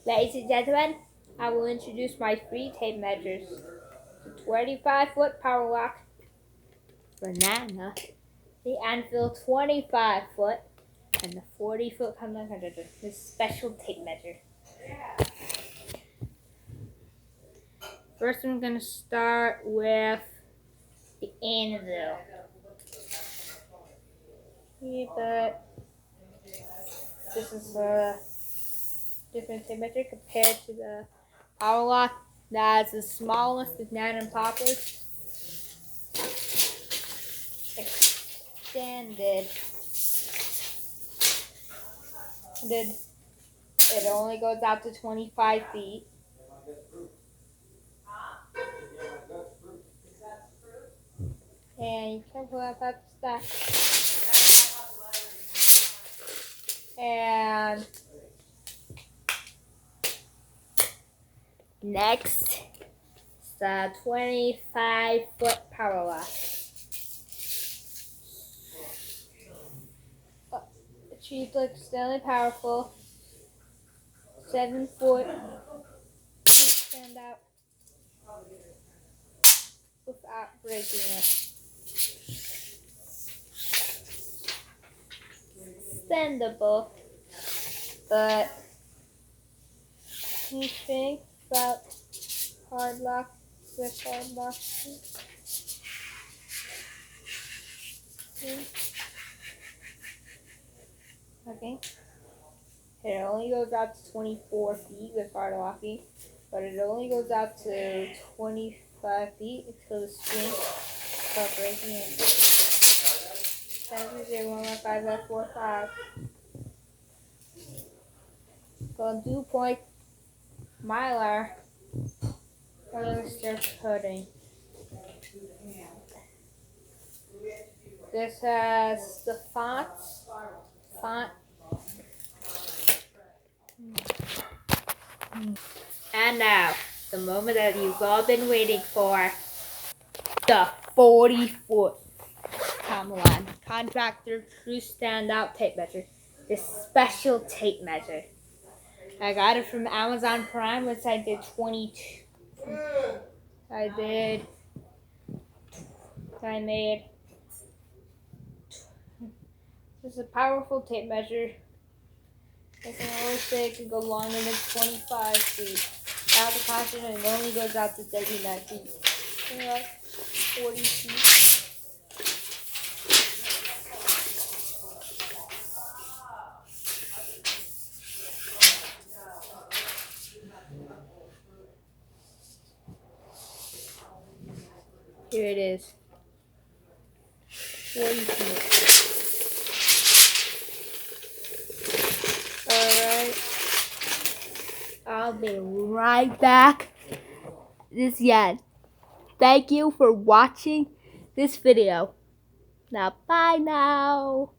Ladies and gentlemen, I will introduce my free tape measures. The 25-foot power lock banana, the Anvil 25-foot, and the 40-foot Komelon this special tape measure. First, I'm going to start with the Anvil. But this is a different tape measure compared to the power lock. That's the smallest with nine poppers. Extended. It only goes out to 25 feet. And you can pull up that stack. And next, the 25-foot power lock. Cheap, like Stanley powerful. 7-foot. Stand out without breaking it. Extendable, but you think about hard lock with hard lock. Okay. It only goes out to 24 feet with hard locking, but it only goes out to 25 feet until the string starts breaking it. 7011545. Gonna do point Mylar. I'm gonna start coding. This has the font. And now, the moment that you've all been waiting for. The 40-foot Komelon Contractor True Standout Tape Measure. This special tape measure. I got it from Amazon Prime, which I did 22. I made. This is a powerful tape measure. I can always say it can go longer than 25 feet. Without the caution, it only goes out to 39 feet. Like 40 feet. Here it is. 40 feet. Alright. I'll be right back. Thank you for watching this video. Now, bye now.